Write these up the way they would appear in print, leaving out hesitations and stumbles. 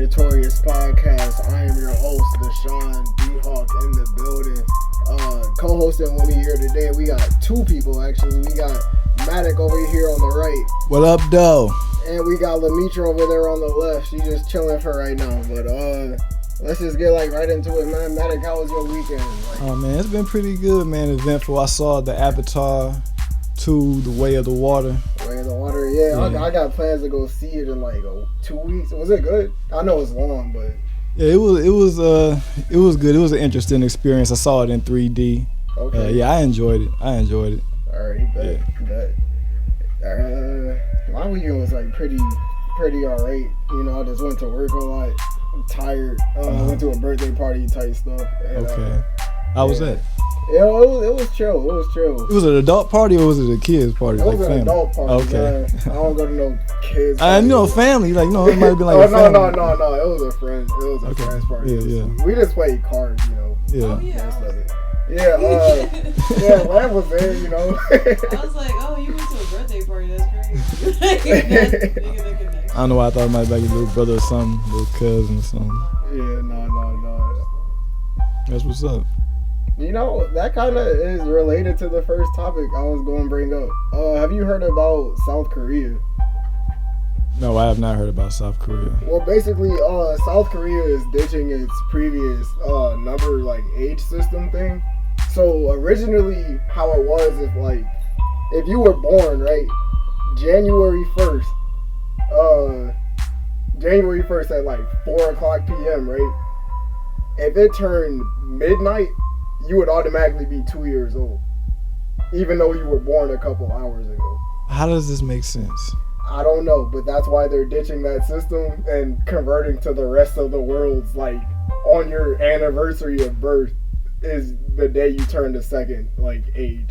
Notorious Podcast. I am your host, Deshaun D-Hawk, in the building. Co-hosting with me here today, we got two people actually. We got Matic over here on the right. What up, though? And we got Lamitra over there on the left. She's just chilling for right now. But let's just get right into it, man. Matic, how was your weekend? Oh man, it's been pretty good, man. Eventful. I saw the Avatar 2, The Way of the Water. Way of the Water, yeah. I got plans to go see it in 2 weeks. Was it good? I know it's long, but yeah, it was good. It was an interesting experience. I saw it in 3D. okay. Yeah, I enjoyed it. All right, bet. My weekend was pretty alright. You know, I just went to work a lot. I'm tired. Went to a birthday party type stuff. And, Okay. How was that? Yeah, it was chill. It was an adult party or was it a kids party? It was an family? adult party. Okay. Man. I don't go to no kids. I know family. It might have been a oh, family. no. It was a friend. It was a friend's party. Yeah. We just played cards, you know. Yeah. Oh, yeah. Most of it. Yeah, Lamb was there, you know. I was like, oh, you went to a birthday party. That's crazy. I don't know why I thought it might be like a little brother or something, little cousin or something. Yeah, no. That's what's up. You know, that kind of is related to the first topic I was going to bring up. Have you heard about South Korea? No, I have not heard about South Korea. Well, basically, South Korea is ditching its previous age system thing. So originally, how it was, if you were born January 1st at 4:00 p.m. right? If it turned midnight, you would automatically be 2 years old, even though you were born a couple hours ago. How does this make sense? I don't know, but that's why they're ditching that system and converting to the rest of the world's on your anniversary of birth is the day you turn the second age.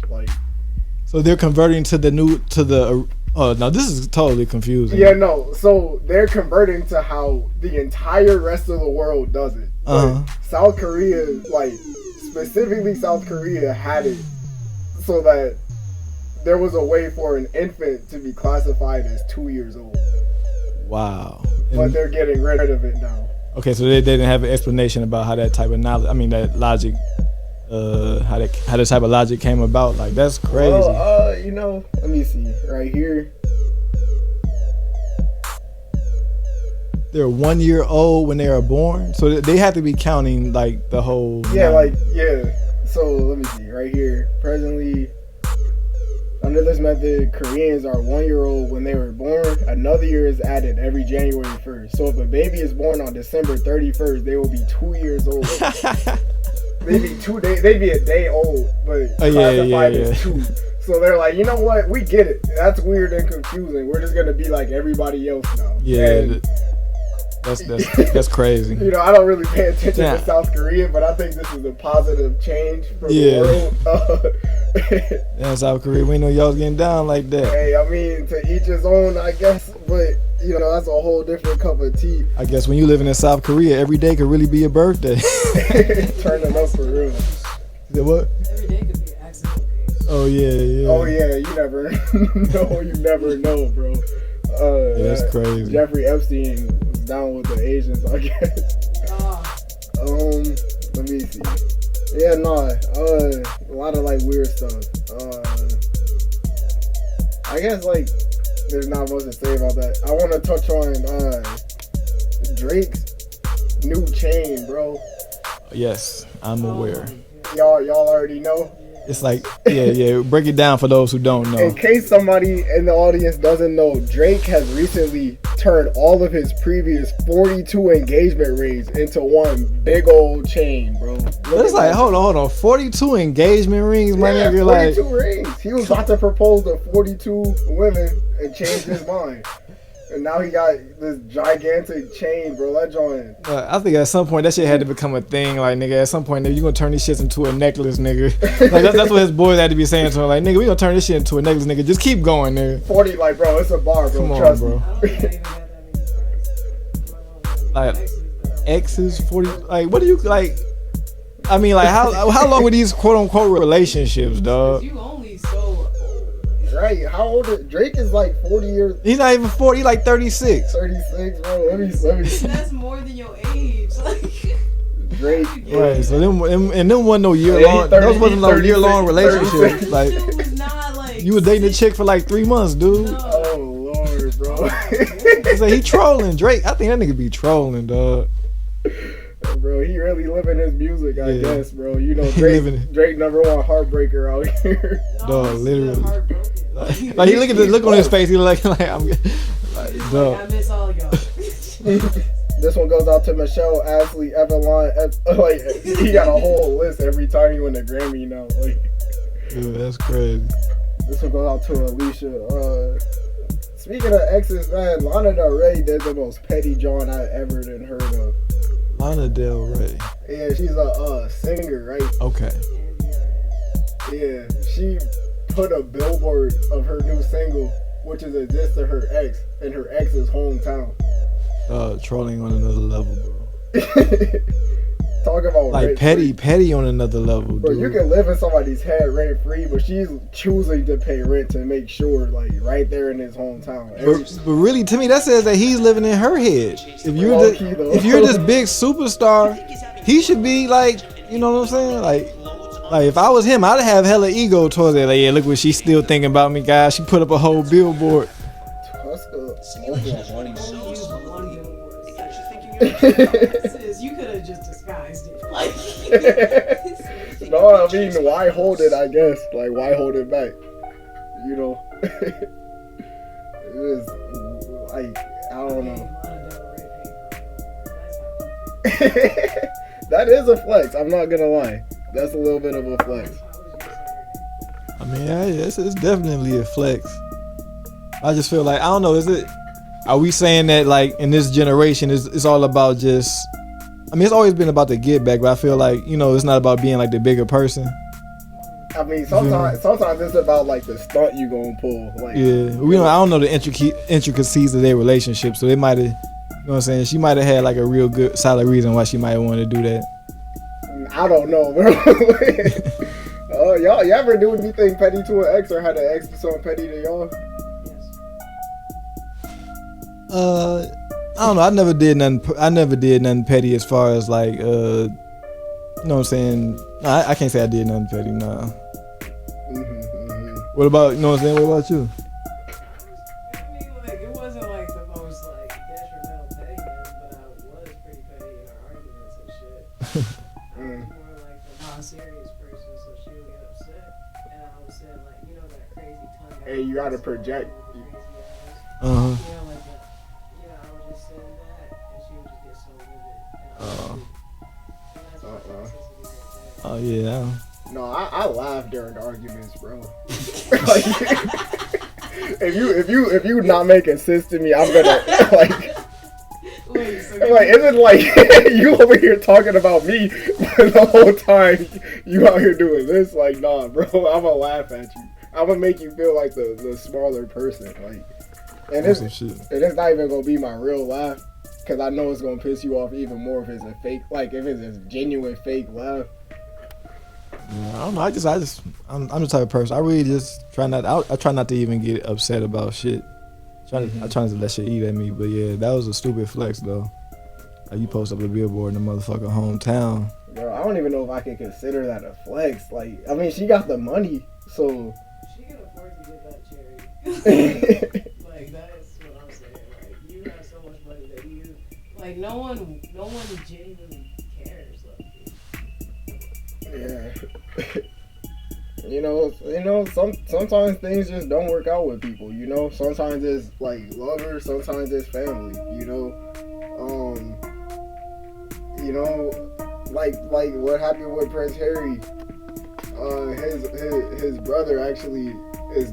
So they're converting to oh no, this is totally confusing. Yeah, no. So they're converting to how the entire rest of the world does it. But South Korea, specifically South Korea, had it so that there was a way for an infant to be classified as 2 years old. Wow. But they're getting rid of it now. Okay, so they didn't have an explanation about how that type of knowledge, that logic, how that type of logic came about. That's crazy. Well, let me see. Right here. They're 1 year old when they are born, so they have to be counting the whole. Yeah, So let me see. Right here. Presently, under this method, Koreans are 1 year old when they were born. Another year is added every January 1st. So if a baby is born on December 31st, they will be 2 years old. They'd be a day old, but classified as 2. So they're like, you know what? We get it. That's weird and confusing. We're just gonna be like everybody else now. Yeah. And, that's crazy. I don't really pay attention to South Korea, but I think this is a positive change for the world. Yeah, South Korea, we know y'all getting down like that. Hey, to each his own, I guess. But that's a whole different cup of tea. I guess when you living in South Korea, every day could really be your birthday. Turning up for real. What? Every day could be an accident. Oh yeah. Oh yeah, you never know. You never know, bro. That's crazy. Jeffrey Epstein was down with the Asians, I guess. Let me see. Yeah, a lot of weird stuff. I guess there's not much to say about that. I want to touch on Drake's new chain, bro. Yes, I'm aware. Y'all already know. It's break it down for those who don't know. In case somebody in the audience doesn't know, Drake has recently turned all of his previous 42 engagement rings into one big old chain, bro. It's hold on, 42 engagement rings, my nigga. 42 rings. He was about to propose to 42 women and changed his mind. And now he got this gigantic chain, bro. That joint. I think at some point that shit had to become a thing. Nigga, at some point, nigga, you gonna turn this shit into a necklace, nigga. That's what his boys had to be saying to him. Nigga, we gonna turn this shit into a necklace, nigga. Just keep going, nigga. 40, bro, it's a bar, bro. Come on, Trust bro. me. Exes, 40. What do you how long were these quote unquote relationships, dog? You only so old. right. How old is Drake? Is like 40 years. He's not even 40. He's like 36. 36, bro. Let me. That's more than your age. Like Drake. Right. So them wasn't no year Yeah, long. 30, Those wasn't no 36, year long relationships. 36. Like Dude was not like. you was dating a chick for like 3 months, dude. No. Oh Lord, bro. So he trolling Drake. I think that nigga be trolling, dog. Bro, he really living his music, I Yeah. guess, bro. You know, He living it. Drake number one heartbreaker out here. No, Dog, I'm still literally. heartbroken. Like he look at the look on his face. He like I'm. Like, He's dog. like, I miss all y'all. This one goes out to Michelle, Ashley, Evelyn. Like he got a whole list every time you win a Grammy. You know, like Dude, that's crazy. this one goes out to Alicia. Speaking of exes, man, Lana Del Rey did the most petty John I ever done heard of. Lana Del Rey. Yeah, she's a singer, right? Okay. Yeah, she put a billboard of her new single, which is a diss to her ex, in her ex's hometown. Trolling on another level, bro. Talk about Like petty on another level, dude. Bro, you can live in somebody's head rent free, but she's choosing to pay rent to make sure, like, right there in his hometown. But really, to me, that says that he's living in her head. If Low key, though. if you're this big superstar, he should be like, you know what I'm saying? Like if I was him, I'd have hella ego towards it. Like, yeah, look what she's still thinking about me, guys. She put up a whole billboard. Sis, you could have just disguised it. Like, No, I mean, why hold it, I guess? Like, why hold it back? You know? It is, like, I don't know. That is a flex, I'm not gonna lie. That's a little bit of a flex. I mean, yeah, it's definitely a flex. I just feel like, I don't know, are we saying that like in this generation it's all about just, I mean, it's always been about the get back, but I feel like, you know, it's not about being like the bigger person. I mean, sometimes it's about like the stunt you gonna pull. Like, Yeah, I don't know the intricacies of their relationship, so they might have, you know what I'm saying, she might have had like a real good solid reason why she might want to do that. I don't know, bro. Y'all ever do anything petty to an ex or had an ex do something petty to y'all? I don't know. I never did nothing petty as far as like, you know what I'm saying. Nah, I can't say I did nothing petty. Nah. What about, you know what I'm saying? What about you? I mean, like, it wasn't like the most like detrimental pettiness, but I was pretty petty in our arguments and shit. I was more like the non-serious person, so she would get upset, and I would say like, you know, that crazy tongue. Hey, you gotta project. Crazy ass. Uh huh. You know, like that. You know, I would just say that, and she would just get so livid. And I would and that's what toxicity right there. Oh yeah. No, I laugh during arguments, bro. Like, if you not making sense to me, I'm gonna like. Wait, so I'm like, isn't like you over here talking about me the whole time you out here doing this? Like, nah, bro, I'm gonna laugh at you. I'm gonna make you feel like the smaller person, like, and it's not even gonna be my real laugh, cause I know it's gonna piss you off even more if it's a fake, like if it's a genuine fake laugh. Yeah, I don't know. I'm the type of person. I really just try not. I try not to even get upset about shit. I try not to let shit eat at me. But yeah, that was a stupid flex though. Like, you post up a billboard in the motherfucking hometown. Bro, I don't even know if I can consider that a flex. Like, I mean, she got the money, so. She can afford to get that cherry. Like, that's what I'm saying. Like, you have so much money that you, like, no one genuinely cares. Like, Yeah. You know, sometimes things just don't work out with people, you know? Sometimes it's like lovers, sometimes it's family, you know? Like what happened with Prince Harry. His brother actually is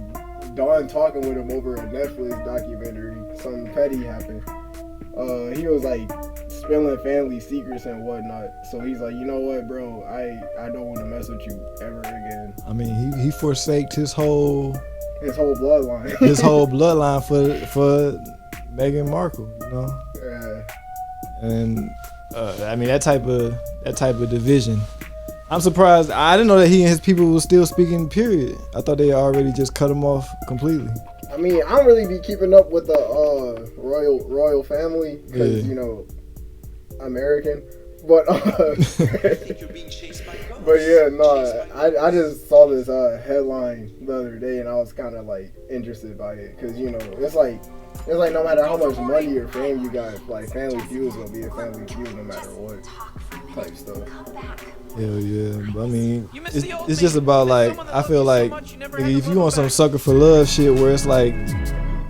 done talking with him over a Netflix documentary. Something petty happened. He was like spilling family secrets and whatnot. So he's like, you know what, bro, I don't want to mess with you ever again. I mean, he forsaked his whole bloodline. his whole bloodline for Meghan Markle, you know. Yeah. And I mean, that type of division I'm surprised. I didn't know that he and his people were still speaking. Period. I thought they already just cut him off completely. I mean, I don't really be keeping up with the royal family because you know, American. But but yeah, no, I just saw this headline the other day and I was kind of like interested by it because you know it's like no matter how much money or fame you got, like Family Feud is gonna be a Family Feud no matter what type stuff. Hell yeah, but I mean, it's just about like I feel like if you want some sucker for love shit where it's like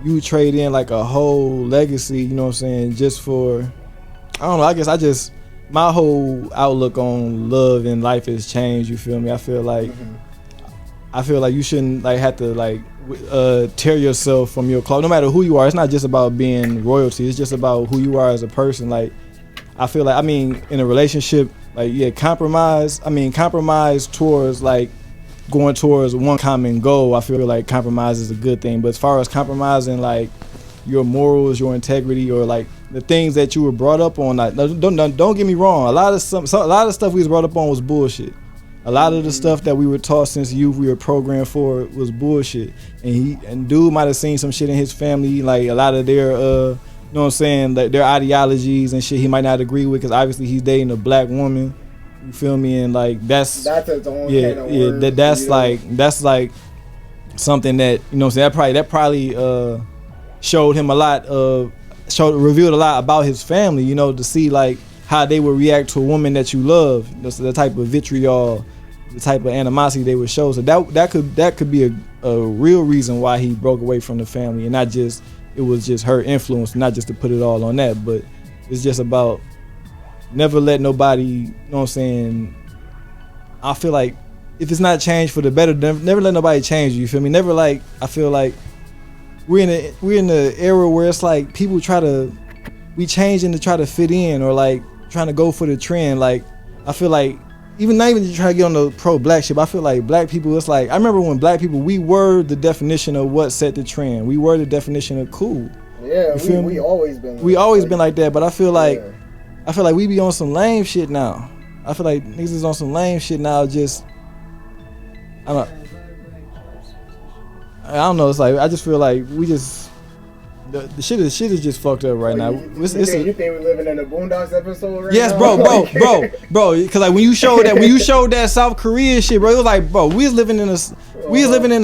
you trade in like a whole legacy, you know what I'm saying, just for I don't know. I guess my whole outlook on love and life has changed. You feel me? I feel like you shouldn't like have to like tear yourself from your clothes. No matter who you are, it's not just about being royalty. It's just about who you are as a person. Like I feel like I mean in a relationship, like yeah, compromise towards like going towards one common goal. I feel like compromise is a good thing. But as far as compromising like your morals, your integrity, or like the things that you were brought up on, like don't get me wrong. A lot of stuff we was brought up on was bullshit. A lot of the stuff that we were taught since youth, we were programmed for was bullshit. And dude might have seen some shit in his family, like a lot of their, you know what I'm saying, like their ideologies and shit he might not agree with, because obviously he's dating a black woman. You feel me? And like that's its own kind of word. That's like something that you know what I'm saying. That probably showed him a lot of revealed a lot about his family. You know, to see like how they would react to a woman that you love. You know, so the type of vitriol, the type of animosity they would show. So that could be a real reason why he broke away from the family, and not just it was just her influence, not just to put it all on that, but it's just about never let nobody, you know what I'm saying. I feel like if it's not changed for the better, never let nobody change you. You feel me? Never like I feel like we're in the era where it's like people we changing to try to fit in or like trying to go for the trend. Like I feel like not even trying to get on the pro-black shit, but I feel like black people, it's like I remember when black people, we were the definition of what set the trend. We were the definition of cool. Yeah, we always been. Been like that, but I feel like we be on some lame shit now. I feel like niggas is on some lame shit now. Just I don't know. It's like I just feel like we just the shit is just fucked up right now. You think we're living in a Boondocks episode right yes, now? Yes, bro. Because like when you showed that South Korea shit, bro, it was like, bro, we was living in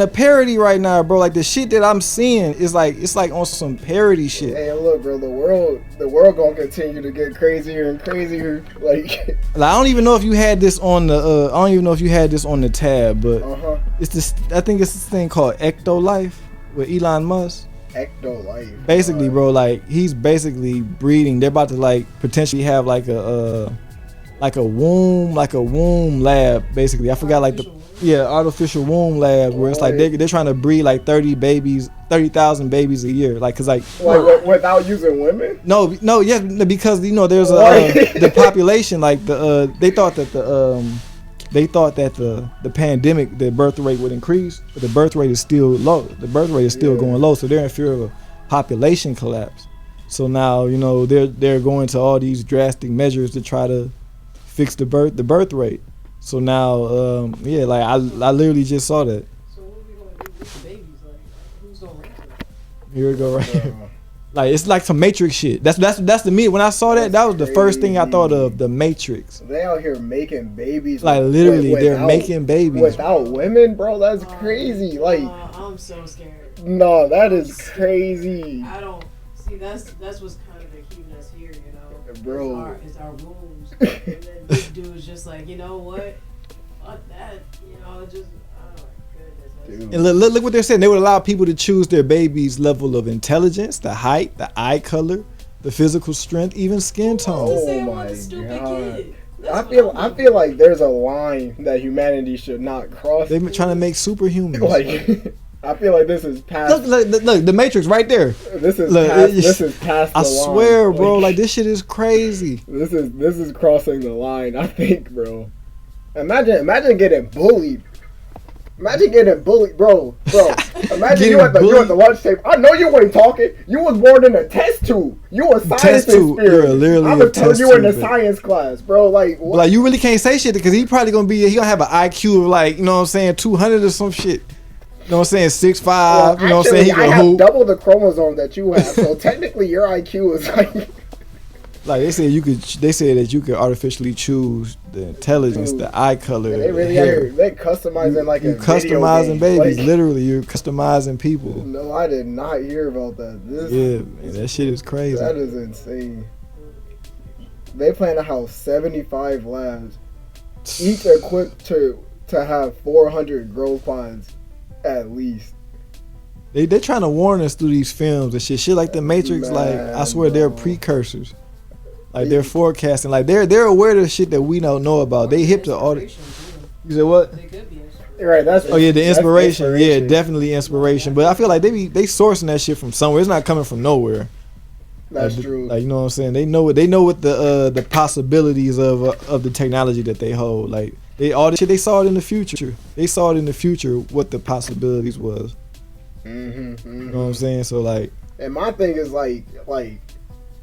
a parody right now, bro. Like the shit that I'm seeing is like it's like on some parody shit. Hey, look, bro, the world gonna continue to get crazier and crazier. Like I don't even know if you had this on the tab, but it's this. I think it's this thing called Ecto Life with Elon Musk. Ecto Life. Basically, bro, like he's basically breeding. They're about to like potentially have like a womb lab. Basically, I forgot like artificial womb lab where it's like they're trying to breed like 30,000 babies a year. Like, cause like without using women. No, yeah, because you know there's the population like they thought that the pandemic, the birth rate would increase, but the birth rate is still low. The birth rate is still going low, so they're in fear of a population collapse. So now, you know, they're going to all these drastic measures to try to fix the birth rate. So now, like I literally just saw that. So what are we gonna do with the babies? Like, who's gonna raise them? Here we go, right here. Like it's like some Matrix shit. That's the me. When I saw that was the first thing I thought of, the Matrix. They out here making babies. Like literally, they're making babies without women, bro. That's crazy. Like I'm so scared. No, that is crazy. I don't see. That's what's kind of keeping us here, you know. Bro, it's our rules. And then this dude's just like, you know what? Fuck that. You know, just. And look what they're saying. They would allow people to choose their baby's level of intelligence, the height, the eye color, the physical strength, even skin tone. Oh my god! I feel like there's a line that humanity should not cross. They've been trying to make superhumans. Like I feel like this is past. Look, the Matrix right there. This is past. I swear, line. Bro, like this shit is crazy. This is crossing the line. I think, bro. Imagine getting bullied. Imagine getting bullied, bro. Imagine you at bullied. the lunch table. I know you ain't talking. You was born in a test tube. You a science Test tube. experience. You're literally I'm a gonna tell test you in the tube, science class, bro. Like, what? Like you really can't say shit because he probably gonna have an IQ of like, you know what I'm saying, 200 or some shit. You know what I'm saying, 6'5". Well, you know what I'm saying, he I can have hoop. double the chromosome that you have, so technically your IQ is like. Like they said that you could artificially choose the intelligence, the eye color, They really the hair. they customizing like You a video customizing game. babies, Like, literally. You're customizing people. no, I did not hear about that. Yeah, man, that shit is crazy. That is insane. They plan to house 75 labs, each equipped to have 400 growth pods at least. They're trying to warn us through these films and shit like the Matrix. Like I swear, they're precursors. Like they're forecasting. Like they're aware of the shit that we don't know about. They hip to all the. You said what? They could be. Right. That's Oh yeah, the that's inspiration. Yeah, definitely inspiration. But I feel like they sourcing that shit from somewhere. It's not coming from nowhere. That's like, true. Like you know what I'm saying. They know what the possibilities of the technology that they hold. Like all the shit they saw it in the future. They saw it in the future what the possibilities was. You know what I'm saying? So like. And my thing is like.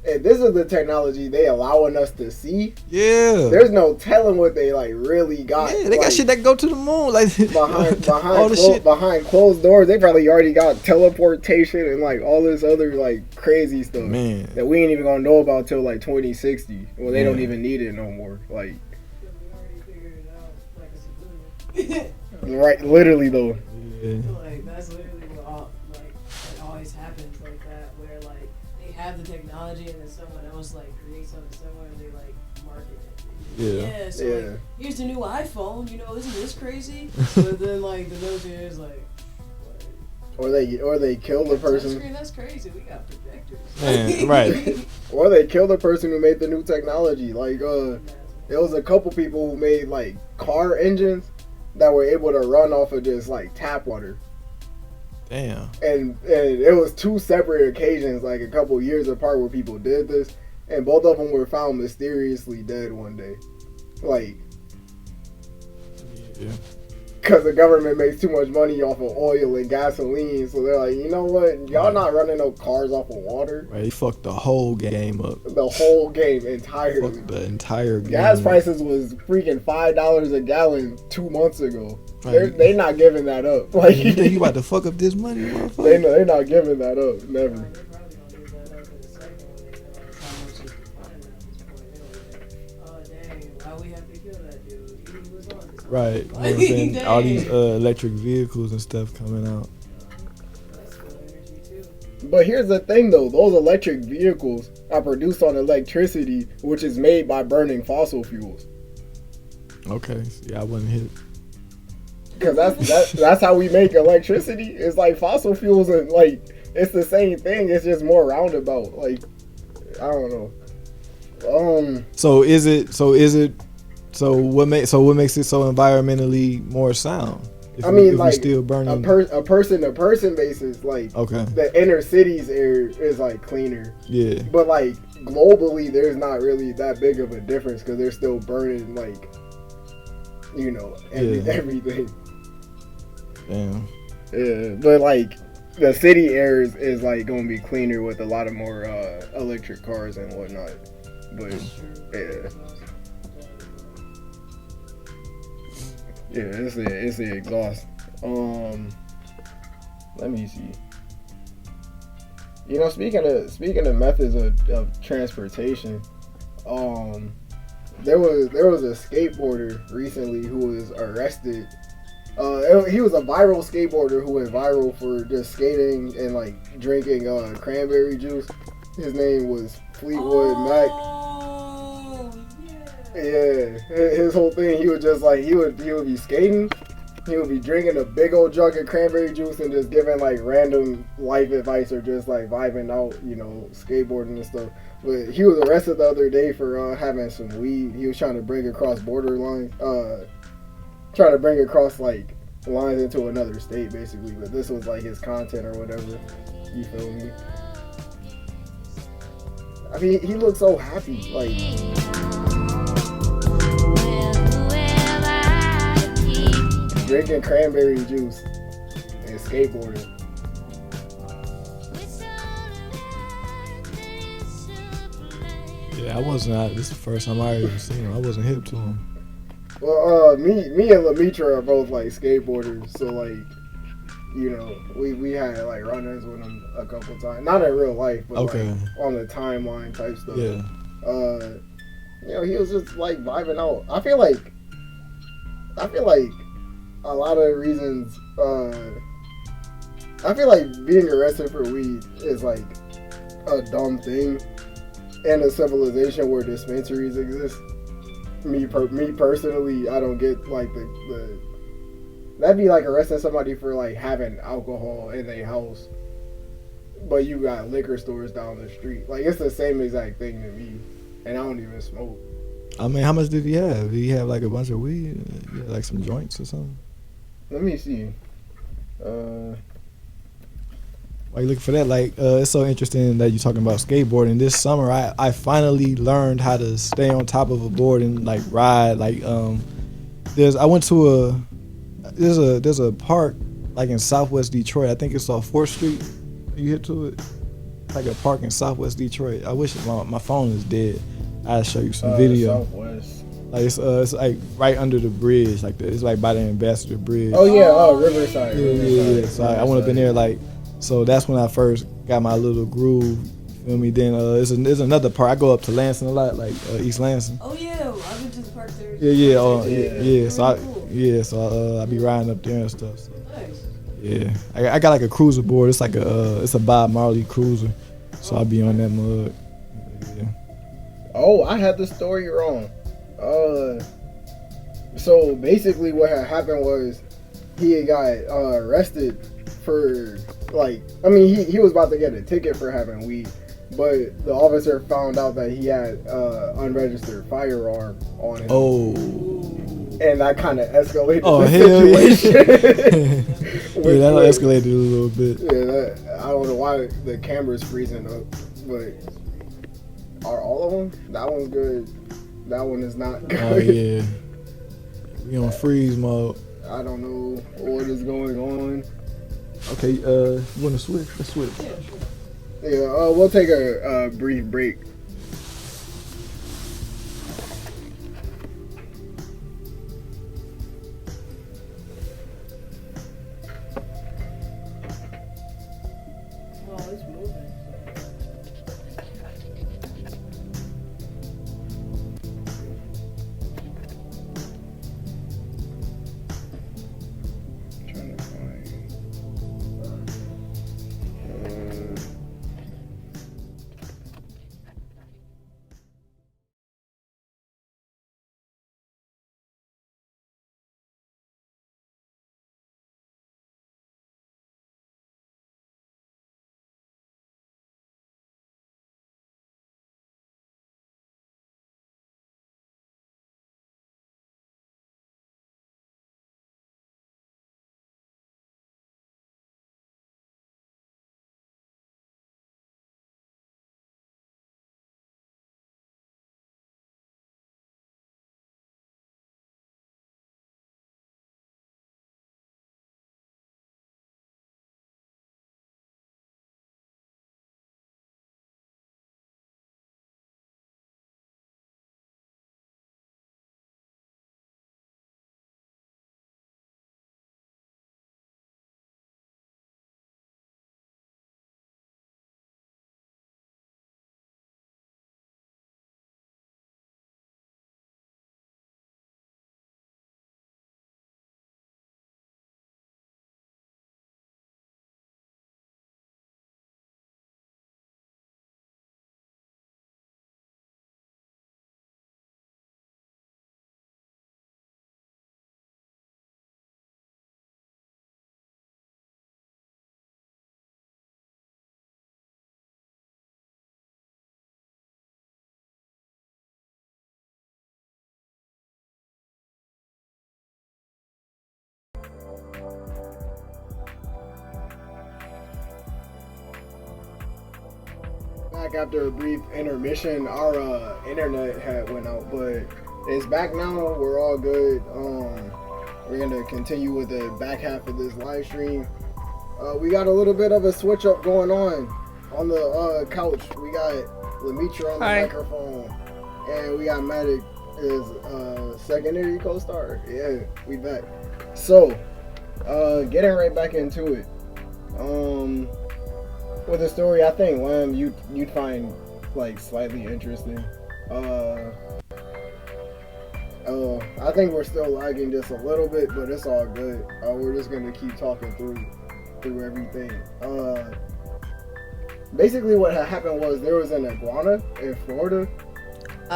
And this is the technology they allowing us to see. Yeah. There's no telling what they like really got. Yeah, they got shit that go to the moon. Like behind closed doors, they probably already got teleportation and like all this other like crazy stuff. Man. That we ain't even gonna know about till like 2060. Well, they don't even need it no more. Like. Right, literally though. Yeah. Like that's literally what it always happens like that, where like they have the technology and then someone else like creates something similar and they like market it. Yeah. So like, here's the new iPhone. You know, isn't this crazy? But then like the note here is like. Or they kill the person. Touchscreen, that's crazy. We got projectors. Man, right. Or they kill the person who made the new technology. Like there was a couple people who made like car engines that were able to run off of just like tap water. Damn. And it was two separate occasions, like a couple years apart, where people did this, and both of them were found mysteriously dead one day, like, yeah, because the government makes too much money off of oil and gasoline, so they're like, you know what, y'all not running no cars off of water. Right, he fucked the whole game up. The whole game entirely. Fucked the entire game. Gas prices was freaking $5 a gallon 2 months ago. Right. They not giving that up. Like, you think you about to fuck up this money, motherfucker? They're not giving that up. Never. Right. You know what I'm saying? All these electric vehicles and stuff coming out. But here's the thing though, those electric vehicles are produced on electricity, which is made by burning fossil fuels. Okay. Yeah, I wasn't hit. Because that's how we make electricity. It's like fossil fuels, and like it's the same thing. It's just more roundabout. Like, I don't know. So what makes it so environmentally more sound? If like still burning a person to person basis, like okay, the inner city's air is like cleaner. Yeah. But like globally, there's not really that big of a difference because they're still burning like, you know, everything. Damn. Yeah, but like the city air is like gonna be cleaner with a lot of more electric cars and whatnot. But it's the exhaust. Let me see. You know, speaking of methods of transportation, there was a skateboarder recently who was arrested. He was a viral skateboarder who went viral for just skating and like drinking cranberry juice. His name was Fleetwood Mac. Yeah, his whole thing, he would just like he would be skating, he would be drinking a big old jug of cranberry juice and just giving like random life advice or just like vibing out, you know, skateboarding and stuff. But he was arrested the other day for having some weed. He was trying to bring across border lines, trying to bring across like lines into another state basically. But this was like his content or whatever. You feel me? I mean, he looked so happy, like. drinking cranberry juice and skateboarding. Yeah, I wasn't. This is the first time I ever seen him. I wasn't hip to him. Well, me and Lamitra are both like skateboarders, so like, you know, we had like run-ins with him a couple times. Not in real life, but like on the timeline type stuff. Yeah. You know, he was just like vibing out. I feel like a lot of reasons. I feel like being arrested for weed is like a dumb thing in a civilization where dispensaries exist. Me personally, I don't get like the that'd be like arresting somebody for like having alcohol in their house, but you got liquor stores down the street. Like, it's the same exact thing to me, and I don't even smoke. I mean, how much did he have? Did he have like a bunch of weed, like some joints or something? Let me see. While you looking for that, like, it's so interesting that you're talking about skateboarding. This summer, I finally learned how to stay on top of a board and like ride. Like, I went to there's a park like in Southwest Detroit. I think it's off 4th Street. You hit to it? Like a park in Southwest Detroit. I wish my phone is dead. I'll show you some video. Southwest. Like it's like right under the bridge. Like it's like by the Ambassador Bridge. Oh yeah, Riverside. Yeah. So I went up in there like. So that's when I first got my little groove. Feel me? Then there's another part. I go up to Lansing a lot, like East Lansing. Oh yeah, I've been to the park there. Yeah. Cool. So I be riding up there and stuff. So. Nice. Yeah, I got like a cruiser board. It's like it's a Bob Marley cruiser. So I'll be on that mug. Yeah. Oh, I had the story wrong. So basically what had happened was he had got arrested for, like, I mean, he was about to get a ticket for having weed, but the officer found out that he had unregistered firearm on him. Oh. And that kind of escalated the situation. Yeah, that escalated a little bit. Yeah, I don't know why the camera's freezing up, but are all of them? That one's good. That one is not good. Oh yeah. We on freeze mode. I don't know what is going on. Okay, you want to switch? Let's switch. Yeah, sure. Yeah, we'll take a brief break. Well, it's moving. Trying to find. Back after a brief intermission. Our internet had went out, but it's back now. We're all good. We're gonna continue with the back half of this live stream. We got a little bit of a switch up going on the couch. We got Lemitra on the microphone, and we got Matic as secondary co-star. Yeah, we back. So, getting right back into it. With the story, I think you'd find like slightly interesting. I think we're still lagging just a little bit, but it's all good. We're just gonna keep talking through everything. Basically, what had happened was there was an iguana in Florida. You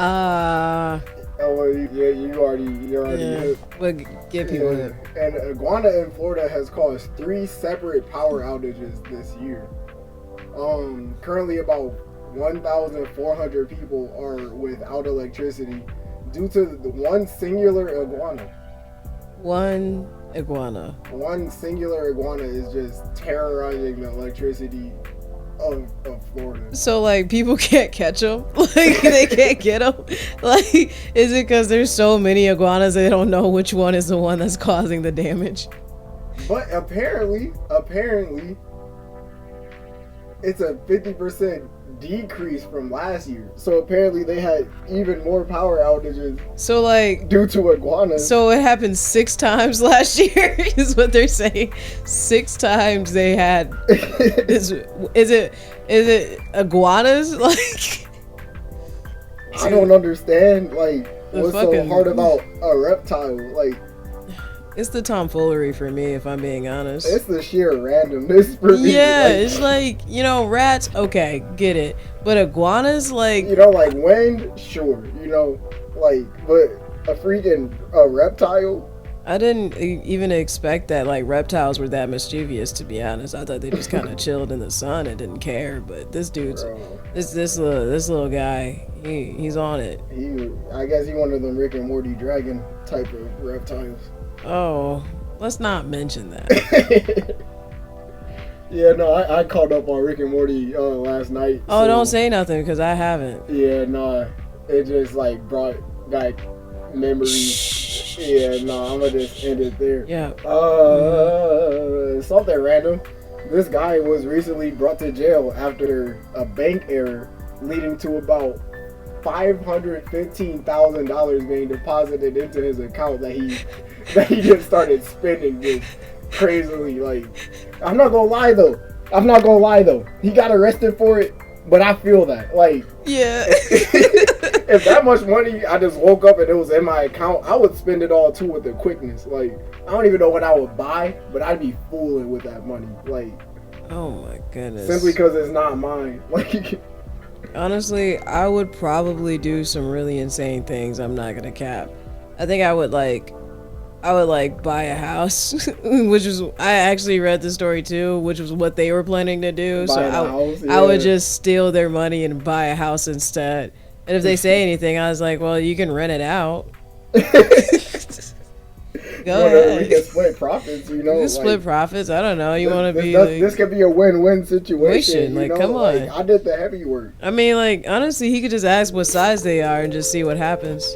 already. But give people it. And iguana in Florida has caused 3 separate power outages this year. Currently, about 1,400 people are without electricity due to the one singular iguana. One iguana. One singular iguana is just terrorizing the electricity of Florida. So, like, people can't catch them? Like, they can't get them? Like, is it because there's so many iguanas they don't know which one is the one that's causing the damage? But apparently, it's a 50% decrease from last year. So apparently they had even more power outages. So like due to iguanas. So it happened 6 times last year, is what they're saying. 6 times they had. Is it iguanas? Like I don't understand. Like what's so hard about a reptile? Like. It's the tomfoolery for me, if I'm being honest. It's the sheer randomness for me. Yeah, like, it's like, rats, okay, get it. But iguanas, like... like wind, sure, but a freaking reptile? I didn't even expect that, like, reptiles were that mischievous, to be honest. I thought they just kind of chilled in the sun and didn't care. But this dude's... This little guy, he's on it. I guess he one of them Rick and Morty dragon type of reptiles. Oh, let's not mention that. Yeah, no, I caught up on Rick and Morty last night. Oh, so, don't say nothing because I haven't. Yeah, no, it just like brought back memories. Yeah, no, I'm gonna just end it there. Yeah. Something random. This guy was recently brought to jail after a bank error leading to about $515,000 being deposited into his account that he just started spending just crazily. Like, I'm not gonna lie though. He got arrested for it, but I feel that. Like, yeah. if that much money I just woke up and it was in my account, I would spend it all too with the quickness. Like, I don't even know what I would buy, but I'd be fooling with that money. Like, oh my goodness. Simply because it's not mine. Like. Honestly, I would probably do some really insane things. I'm not gonna cap. I think I would buy a house, which is, I actually read the story too, which was what they were planning to do. I would just steal their money and buy a house instead. And if they say anything, I was like, well, you can rent it out. Go ahead. We can split profits, You can split profits. I don't know. You want to be this could be a win-win situation. Like, come on. Like, I did the heavy work. I mean, like, honestly, he could just ask what size they are and just see what happens.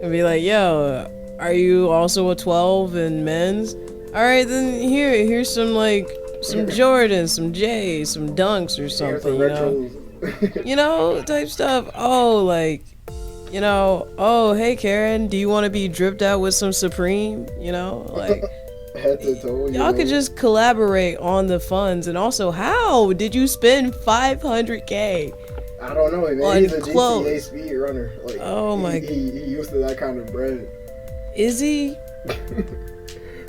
And be like, yo, are you also a 12 in men's? All right, then here's some Jordans, some J's, some Dunks or something, type stuff. Oh, like, oh, hey, Karen, do you want to be dripped out with some Supreme? Like, head to toe. Y'all could just collaborate on the funds. And also, how did you spend $500K? I don't know. Man. He's a GTA speed runner. Like, oh my! He used to that kind of bread. Is he?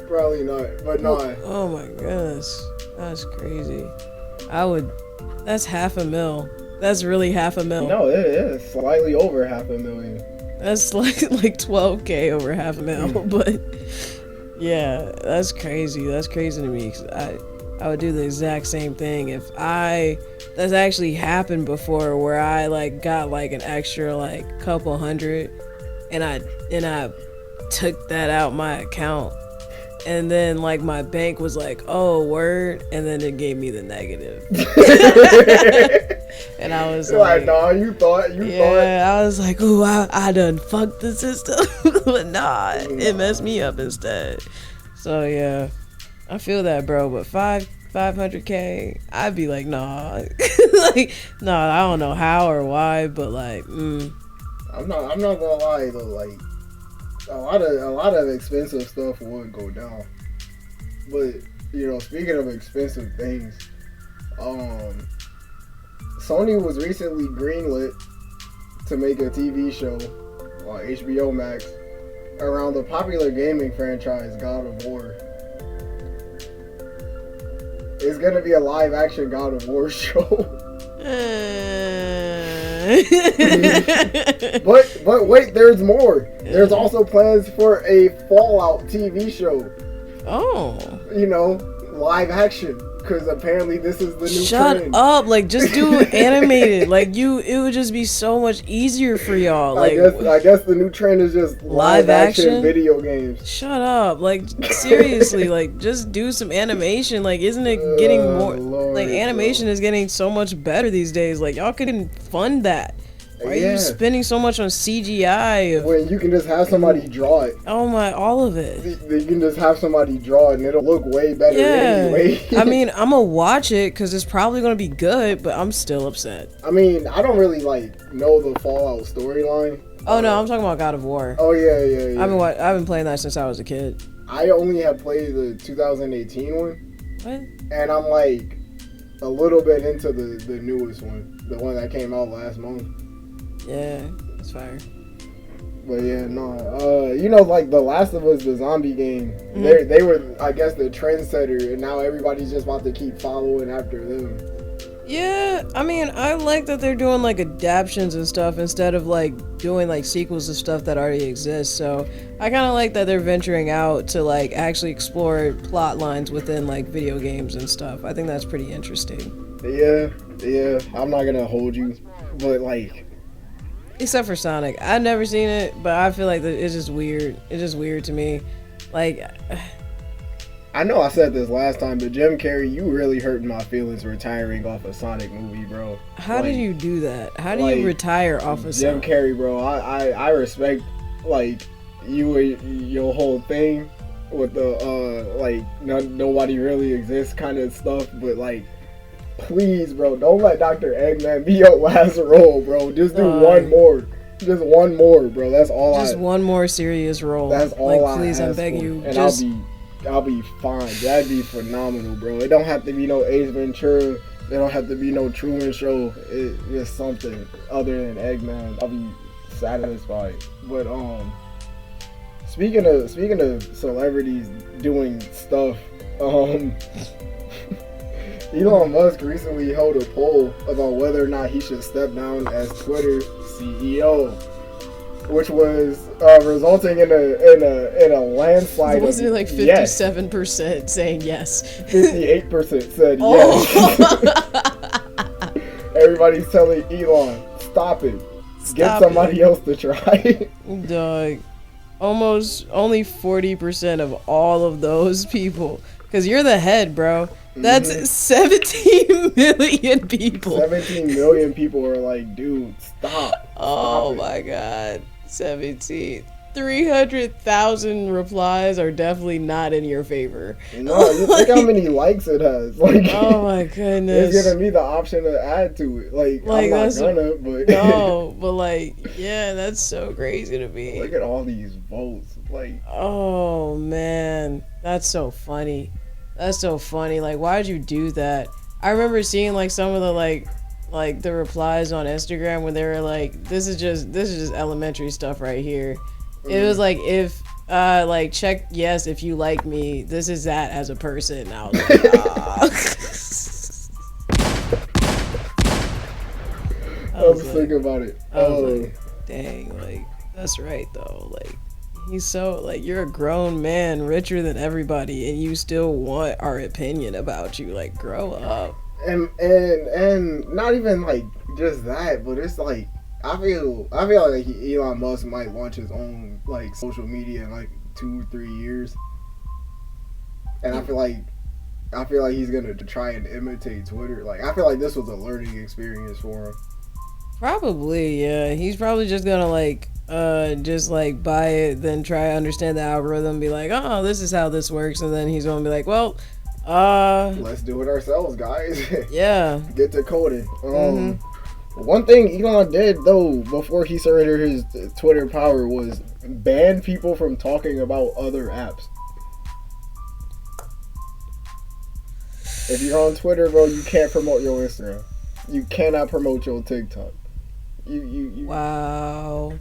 Probably not, but no. Oh my goodness, that's crazy. That's $500,000. That's really $500,000. No, it is slightly over $500,000. That's like $12K over $500,000, but yeah, that's crazy. That's crazy to me. 'Cause I would do the exact same thing if that's actually happened before, where I like got like an extra like couple hundred, and I took that out my account, and then like my bank was like, oh, word, and then it gave me the negative. And I was like, nah, you thought. I was like, ooh, I done fucked the system. But nah, it messed me up instead. So yeah, I feel that, bro. But 500K, I'd be like, nah. Like, nah, I don't know how or why, but like, I'm not gonna lie though, like a lot of expensive stuff would go down. But, you know, speaking of expensive things, Sony was recently greenlit to make a TV show on HBO Max around the popular gaming franchise God of War. It's gonna be a live action God of War show. But wait, there's more. There's also plans for a Fallout TV show. Oh. You know, live action. Because apparently this is the new Shut trend. up. Like, just do animated. Like, it would just be so much easier for y'all. Like, I guess the new trend is just live action video games. Shut up. Like, seriously, like, just do some animation. Like, isn't it getting more... Lord, like, animation is getting so much better these days. Like, y'all couldn't fund that. Why are you spending so much on CGI? When you can just have somebody draw it. Oh my, all of it. You can just have somebody draw it and it'll look way better anyway. I mean, I'm gonna watch it because it's probably gonna be good, but I'm still upset. I mean, I don't really know the Fallout storyline. Oh no, I'm talking about God of War. Oh yeah. I've been playing that since I was a kid. I only have played the 2018 one. What? And I'm like a little bit into the newest one, the one that came out last month. Yeah, it's fire. But yeah, no. You know, like The Last of Us, the zombie game. Mm-hmm. They were, I guess, the trendsetter, and now everybody's just about to keep following after them. Yeah, I mean, I like that they're doing like adaptions and stuff instead of like doing like sequels of stuff that already exists. So I kind of like that they're venturing out to like actually explore plot lines within like video games and stuff. I think that's pretty interesting. Yeah. I'm not gonna hold you, but like. Except for Sonic. I've never seen it, but I feel like it's just weird. It's just weird to me. Like, I know I said this last time, but Jim Carrey, you really hurting my feelings retiring off a Sonic movie, bro. How did you do that? How do you retire off of Jim Carrey, bro? I respect like you and your whole thing with the nobody really exists kind of stuff, but like. Please, bro, don't let Dr. Eggman be your last role, bro. Just do one more. Just one more, bro. That's all Just one more serious role. That's all I please, I'm ask begging for. you. And just... I'll be fine. That'd be phenomenal, bro. It don't have to be no Ace Ventura. It don't have to be no Truman Show. It's just something other than Eggman. I'll be satisfied. But speaking of celebrities doing stuff, Elon Musk recently held a poll about whether or not he should step down as Twitter CEO, which was resulting in a landslide. Wasn't it like 57% saying yes? 58% said yes. Everybody's telling Elon, stop it. Get somebody else to try. Dog, almost only 40% of all of those people, because you're the head, bro. That's 17 million people. 17 million people are like, dude, stop. Oh my god. 17. 300,000 replies are definitely not in your favor. No, look how many likes it has. Like, oh my goodness. It's giving me the option to add to it. Like I'm not gonna, but no, but like, yeah, that's so crazy to me. Look at all these votes. Like, oh man, that's so funny. That's so funny. Like, why'd you do that? I remember seeing like some of the like the replies on Instagram when they were like, this is just elementary stuff right here. It was like, if like check yes if you like me. This is that as a person. I was like, I was thinking about it. I was like, dang, like that's right though. Like, he's so like, you're a grown man, richer than everybody, and you still want our opinion about you. Like, grow up. And not even like just that, but it's like I feel like Elon Musk might launch his own like social media in like 2-3 years, and I feel like I feel like he's gonna try and imitate Twitter. Like, I feel like this was a learning experience for him. Probably, yeah. He's probably just gonna like just like buy it, then try to understand the algorithm, be like, oh, this is how this works, and then he's gonna be like, well, let's do it ourselves, guys. Yeah. Get to coding. One thing Elon did though before he surrendered his Twitter power was ban people from talking about other apps. If you're on Twitter, bro, you can't promote your Instagram. You cannot promote your TikTok. You Wow.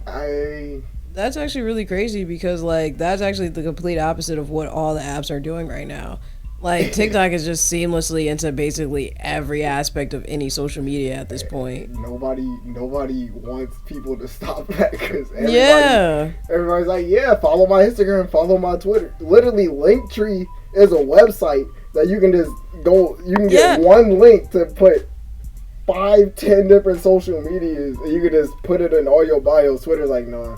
I That's actually really crazy because like that's actually the complete opposite of what all the apps are doing right now. Like TikTok is just seamlessly into basically every aspect of any social media at this point. nobody wants people to stop that because everybody's like, yeah, follow my Instagram, follow my Twitter. Literally, Linktree is a website that you can just go. You can get one link to put 5-10 different social medias, and you can just put it in all your bios. Twitter's like, nah.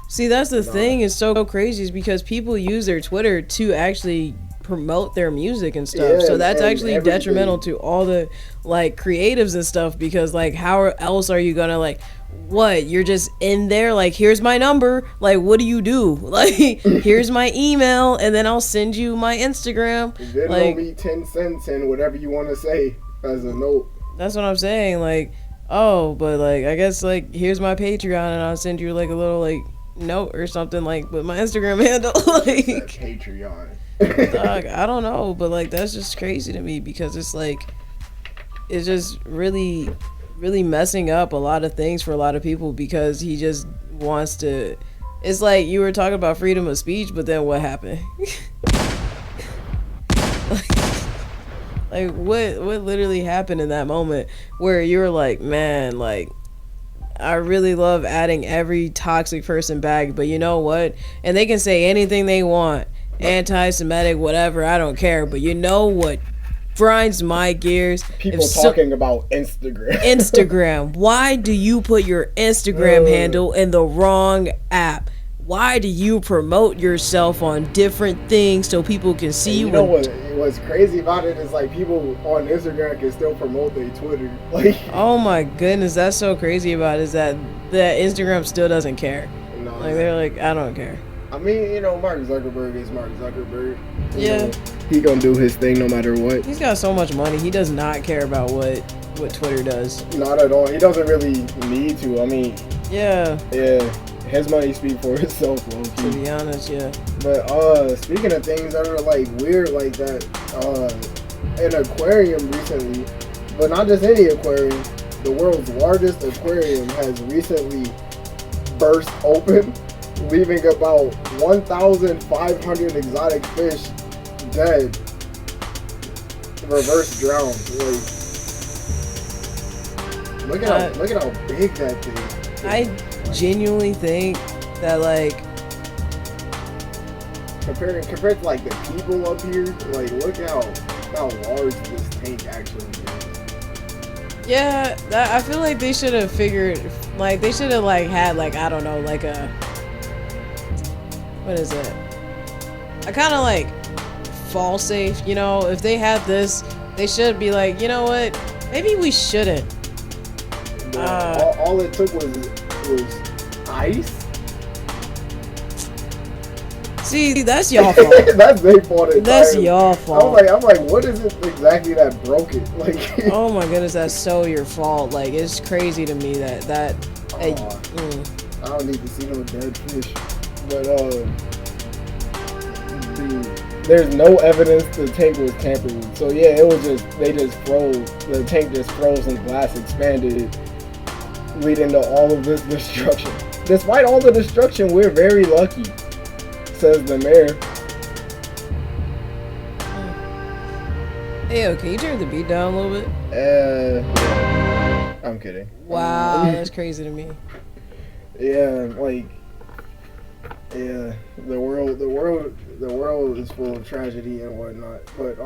See, that's the thing. It's so crazy is because people use their Twitter to actually promote their music and stuff. Yeah, so that's actually everything. detrimental to all the like creatives and stuff because like how else are you gonna like what you're just in there like here's my number, like what do you do, like here's my email and then I'll send you my Instagram, Then like me 10 cents and whatever you want to say as a note. that's what I'm saying, like oh but like I guess like here's my Patreon and I'll send you like a little like note or something like with my Instagram handle. Like Patreon. Dog, I don't know, but like that's just crazy to me because it's like it's just really messing up a lot of things for a lot of people because he just wants to. It's like you were talking about freedom of speech, but then what happened? like what literally happened in that moment where you were like, man, like I really love adding every toxic person back, but you know what? And they can say anything they want. Anti-Semitic, whatever, I don't care. But you know what grinds my gears? People talking about Instagram. Instagram. Why do you put your Instagram handle in the wrong app? Why do you promote yourself on different things so people can see you? You know what's crazy about it is like people on Instagram can still promote their Twitter. Like, oh my goodness, that's so crazy about it, is that Instagram still doesn't care. No, like they're like, I don't care. I mean, you know, Mark Zuckerberg is Mark Zuckerberg. Yeah. He gonna do his thing no matter what. He's got so much money. He does not care about what Twitter does. Not at all. He doesn't really need to. I mean, yeah. His money speaks for itself, low key. To be honest, yeah. But speaking of things that are like weird like that, an aquarium recently, but not just any aquarium, the world's largest aquarium has recently burst open, leaving about 1,500 exotic fish dead, reverse drowned. Like, look at how big that thing is. I genuinely think that like compared to like the people up here, like look how large this tank actually is. Yeah, I feel like they should have figured, like they should have like had like I don't know like a what is it? A kind of like fall safe, you know? If they had this, they should be like, you know what? Maybe we shouldn't. All it took was ice. See, that's y'all fault. That's their fault. That's y'all fault. I'm like, what is it exactly that broke it? Like, oh my goodness, that's so your fault. Like, it's crazy to me that. I don't need to see no dead fish, but there's no evidence the tank was tampered with. So yeah, it was just they just froze. The tank just froze and glass expanded, leading to all of this destruction. Despite all the destruction, we're very lucky, says the mayor. Hey, yo, can you turn the beat down a little bit? I'm kidding. Wow, that's crazy to me. Yeah, like, yeah, the world is full of tragedy and whatnot. But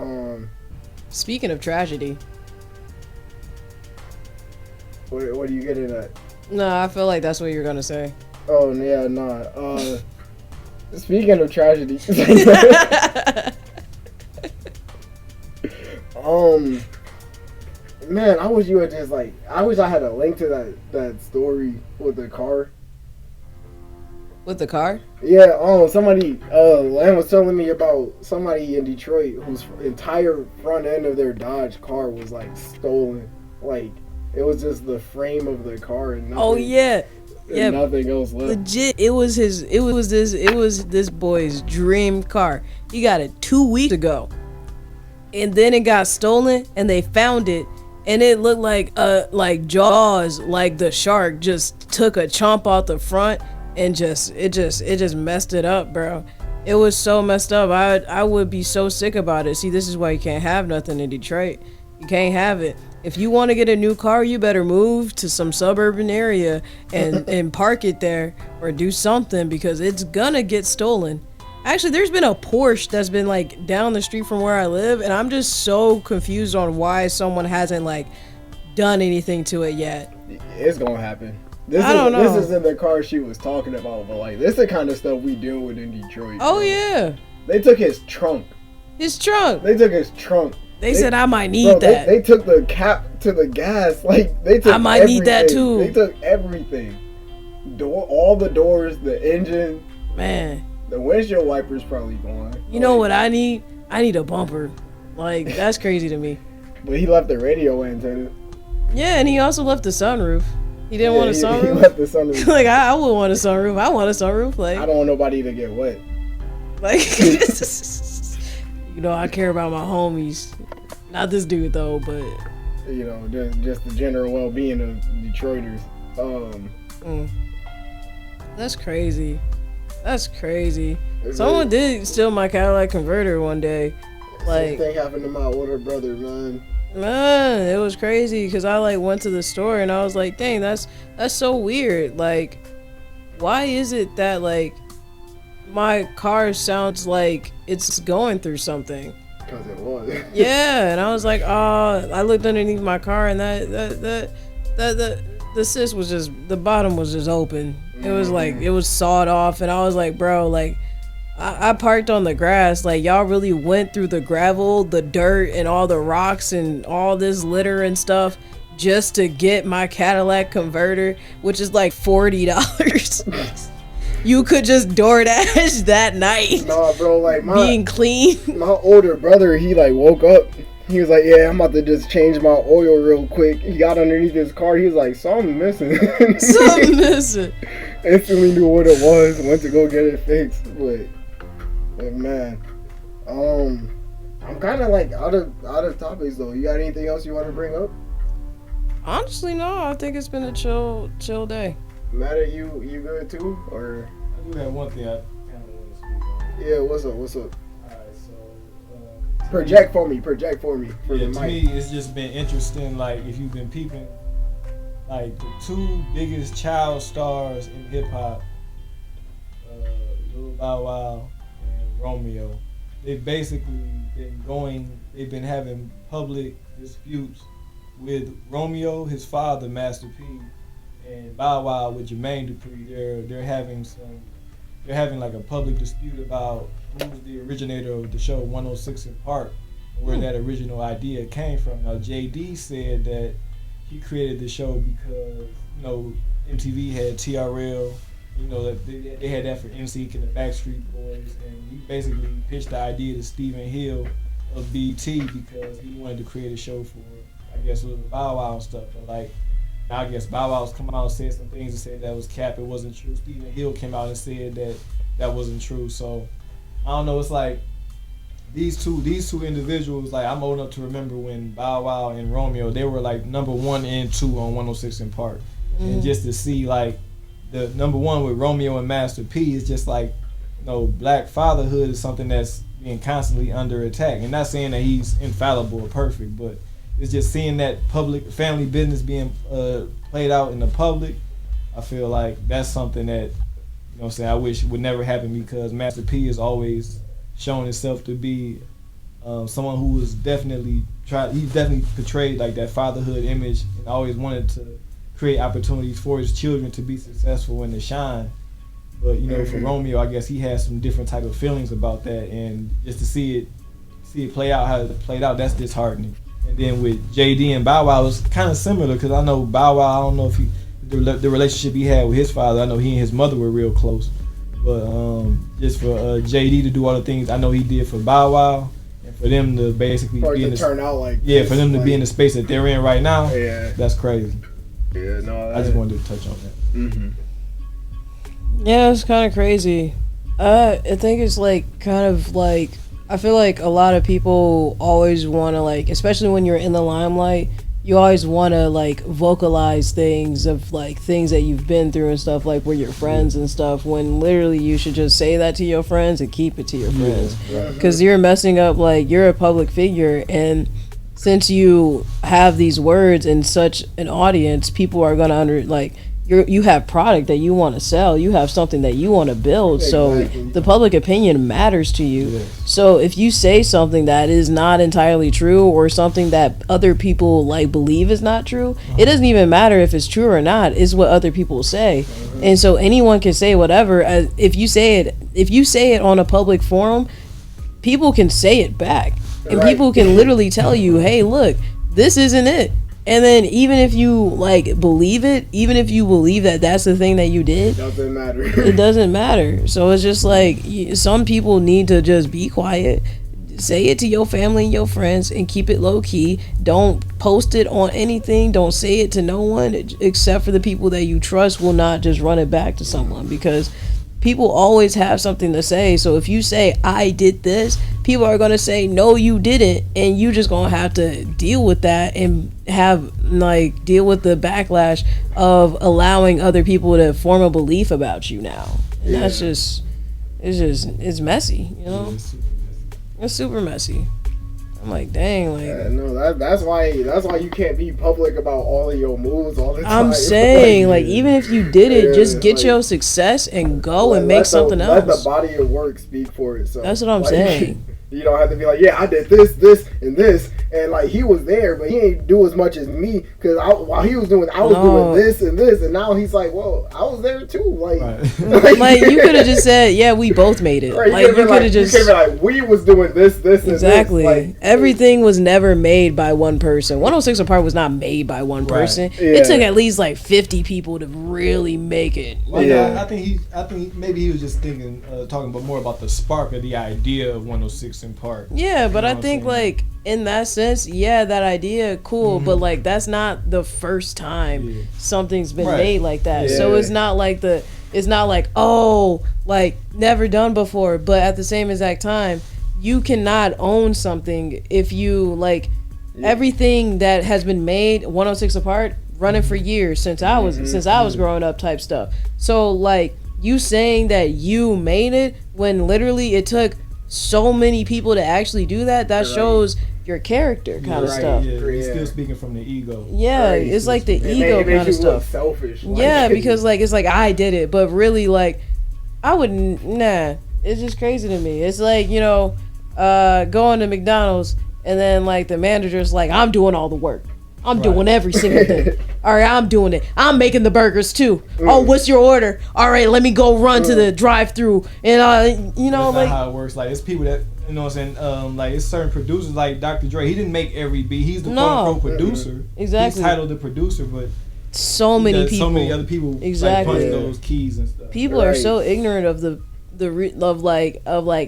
speaking of tragedy, what are you getting at? No, I feel like that's what you're gonna say. Oh yeah, nah. Speaking of tragedy, Man, I wish you would just like. I wish I had a link to that story with the car. With the car? Yeah. Somebody. Lamb was telling me about somebody in Detroit whose entire front end of their Dodge car was like stolen. Like it was just the frame of the car and nothing. Oh yeah. Yeah, nothing else left. Legit, it was this boy's dream car. He got it 2 weeks ago, and then it got stolen, and they found it, and it looked like Jaws, like the shark just took a chomp out the front and just messed it up, bro. It was so messed up. I would be so sick about it. See, this is why you can't have nothing in Detroit. You can't have it. If you want to get a new car, you better move to some suburban area and park it there or do something, because it's gonna get stolen. Actually, there's been a Porsche that's been like down the street from where I live, and I'm just so confused on why someone hasn't like done anything to it yet. It's gonna happen. I don't know. This isn't the car she was talking about, but like this is the kind of stuff we deal with in Detroit. Oh yeah. They took his trunk. His trunk. They took his trunk. They said I might need that. They took the cap to the gas. Like they took. I might need that too. They took everything. All the doors, the engine. Man. The windshield wipers probably gone. You know what I need? I need a bumper. Like that's crazy to me. But he left the radio antenna. Yeah, and he also left the sunroof. He didn't want a sunroof. He left the sunroof. Like I would want a sunroof. I want a sunroof. Like I don't want nobody to get wet. Like you know, I care about my homies. Not this dude though, but you know, just the general well-being of Detroiters. That's crazy. That's crazy. Someone did steal my Cadillac converter one day. Like, same thing happened to my older brother, man. Man, it was crazy because I like went to the store and I was like, dang, that's so weird. Like, why is it that like my car sounds like it's going through something? Because it was. Yeah, and I was like, oh, I looked underneath my car and the assist was just, the bottom was just open. It was like, it was sawed off, and I was like, bro, like, I parked on the grass. Like, y'all really went through the gravel, the dirt, and all the rocks and all this litter and stuff just to get my Cadillac converter, which is like $40. You could just DoorDash that night. Nah, bro, like being clean. My older brother, he like woke up. He was like, yeah, I'm about to just change my oil real quick. He got underneath his car. He was like, something missing. Something missing. Instantly knew what it was. Went to go get it fixed. But man, I'm kind of like out of topics though. You got anything else you want to bring up? Honestly, no. I think it's been a chill day. Matt, you good too? Or I do have one thing I kind of want to speak on. Yeah, what's up? Alright, so project for me. For yeah, the to mic. me, it's just been interesting. Like, if you've been peeping, like the two biggest child stars in hip hop, Lil Bow Wow and Romeo, they've basically they've been having public disputes with Romeo, his father, Master P, and Bow Wow with Jermaine Dupri. They're having like a public dispute about who's the originator of the show 106 in Park, where that original idea came from. Now JD said that he created the show because, you know, MTV had TRL, you know, that they had that for NSYNC and the Backstreet Boys, and he basically pitched the idea to Stephen Hill of BT because he wanted to create a show for, I guess, it was Bow Wow and stuff. But like, now I guess Bow Wow's come out and said some things and said that was cap, it wasn't true. Stephen Hill came out and said that wasn't true. So I don't know, it's like these two individuals, like I'm old enough to remember when Bow Wow and Romeo, they were like number 1 and 2 on 106 in Park. And just to see like the number 1 with Romeo and Master P is just like, you know, black fatherhood is something that's being constantly under attack. And not saying that he's infallible or perfect, but it's just seeing that public family business being played out in the public. I feel like that's something that, you know what I'm saying, I wish would never happen, because Master P has always shown himself to be someone who was definitely portrayed like that fatherhood image and always wanted to create opportunities for his children to be successful and to shine. But, you know, for Romeo, I guess he has some different type of feelings about that, and just to see it see it play out how it played out, that's disheartening. And then with JD and Bow Wow, it was kind of similar because I know Bow Wow, I don't know if the relationship he had with his father, I know he and his mother were real close. But just for JD to do all the things I know he did for Bow Wow, and for them to basically be in the turn out like yeah, for them to be in the space that they're in right now, yeah, that's crazy. Yeah, no, I just wanted to touch on that. Mm-hmm. Yeah, it's kind of crazy. I think it's like kind of like I feel like a lot of people always want to like, especially when you're in the limelight, you always want to like vocalize things of like things that you've been through and stuff like with your friends and stuff, when literally you should just say that to your friends and keep it to your friends, because you're messing up, like you're a public figure, and since you have these words in such an audience, people are gonna you have product that you want to sell, you have something that you want to build, so the public opinion matters to you. Yes. So if you say something that is not entirely true or something that other people like believe is not true, it doesn't even matter if it's true or not, it's what other people say. And so anyone can say whatever. If you say it on a public forum, people can say it back, and people can literally tell you, hey, look, this isn't it. And then even if you like believe it, even if you believe that that's the thing that you did, doesn't matter. It doesn't matter. So it's just like some people need to just be quiet, say it to your family and your friends, and keep it low key. Don't post it on anything. Don't say it to no one except for the people that you trust will not just run it back to someone, because people always have something to say. So if you say I did this, people are going to say no you didn't, and you just going to have to deal with that and deal with the backlash of allowing other people to form a belief about you now. And that's just it's messy, you know. It's super messy. I'm like, dang, like no, that's why you can't be public about all of your moves all the time. I'm saying, like even if you did it, just get your success and go and make something else. Let the body of work speak for itself. That's what I'm saying. You don't have to be like, yeah, I did this, and this, and like he was there, but he ain't do as much as me, because while he was doing, I was doing this and this, and now he's like, well, I was there too, like, like you could have just said, yeah, we both made it. Right, like you could have just, you could have like, we was doing this, and exactly. This. Like, everything was never made by one person. 106 Apart was not made by one person. Yeah. It took at least like 50 people to really make it. Well, yeah, I think maybe he was just thinking, talking more about the spark of the idea of 106 in Park. Yeah, but I think like in that sense, yeah, that idea cool, but like that's not the first time something's been made like that. Yeah. So it's not like oh, like never done before, but at the same exact time, you cannot own something if you like everything that has been made 106 Apart running for years since I was growing up type stuff. So like you saying that you made it when literally it took so many people to actually do that shows your character kind of stuff. Yeah, he's still speaking from the ego. Yeah, it's like the ego kind of stuff. Selfish. Yeah, because like it's like I did it, but really like I wouldn't. Nah, it's just crazy to me. It's like, you know, going to McDonald's and then like the manager's like, I'm doing all the work. I'm doing every single thing. All right, I'm doing it. I'm making the burgers too. Oh, what's your order? All right, let me go run to the drive-through. And you know, that's like not how it works. Like it's people that, you know what I'm saying, like it's certain producers like Dr. Dre. He didn't make every beat. He's the quote-unquote producer. Exactly. He's titled the producer, but so many people. So many other people like punch those keys and stuff. People are so ignorant of of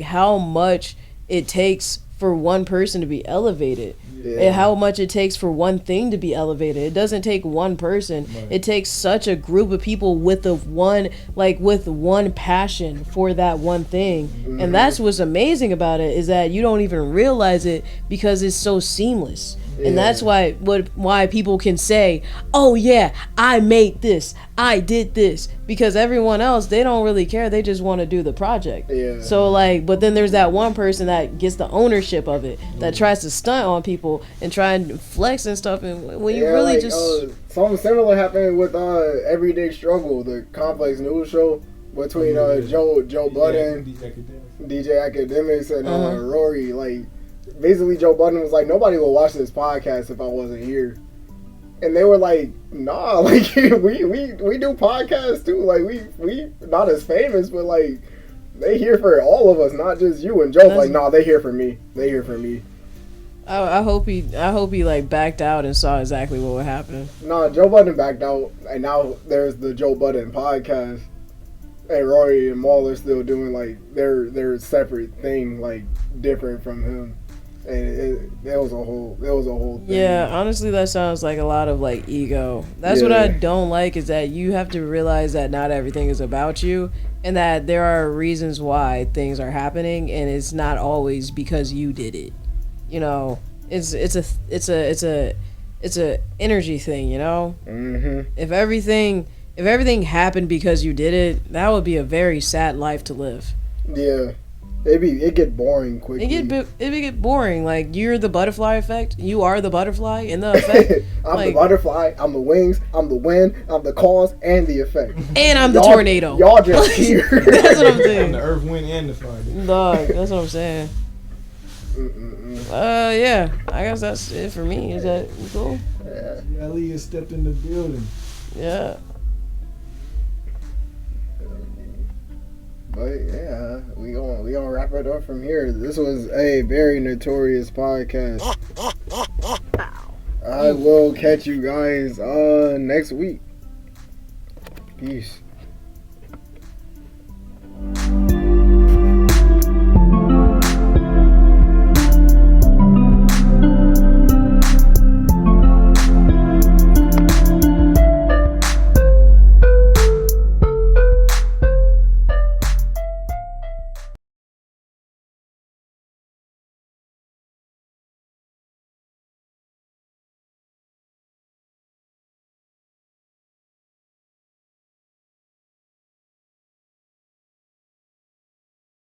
how much it takes for one person to be elevated. And how much it takes for one thing to be elevated. It doesn't take one person. Right. It takes such a group of people with one passion for that one thing. Mm-hmm. And that's what's amazing about it, is that you don't even realize it because it's so seamless. And that's why people can say, oh yeah, I made this, I did this, because everyone else, they don't really care, they just want to do the project. So like, but then there's that one person that gets the ownership of it, that tries to stunt on people and try and flex and stuff, and when you really like, something similar happened with Everyday Struggle, the Complex News show between Joe Budden, DJ Academics, and Rory. Like, basically Joe Budden was like, nobody will watch this podcast if I wasn't here. And they were like, nah, like we do podcasts too. Like we not as famous, but like They here for all of us, not just you. And Joe's like, nah, they here for me. They here for me. I hope he like backed out and saw exactly what would happen. Nah, Joe Budden backed out, and now there's the Joe Budden podcast, and Rory and Maul are still doing like their separate thing, like different from him, and it was a whole thing. Yeah, honestly, that sounds like a lot of like ego. That's what I don't like, is that you have to realize that not everything is about you, and that there are reasons why things are happening, and it's not always because you did it. You know, it's a energy thing. You know, if everything happened because you did it, that would be a very sad life to live. Yeah, it get boring quickly. It get boring. Like, you're the butterfly effect. You are the butterfly in the effect. I'm the butterfly. I'm the wings. I'm the wind. I'm the cause and the effect. And I'm the tornado. Y'all just here. That's what I'm saying. I'm the earth, wind, and the fire. Dog, that's what I'm saying. Yeah, I guess that's it for me. Is that cool? Yeah. Ali has stepped in the building. Yeah. But yeah, we gonna wrap it up from here. This was a very notorious podcast. I will catch you guys next week. Peace.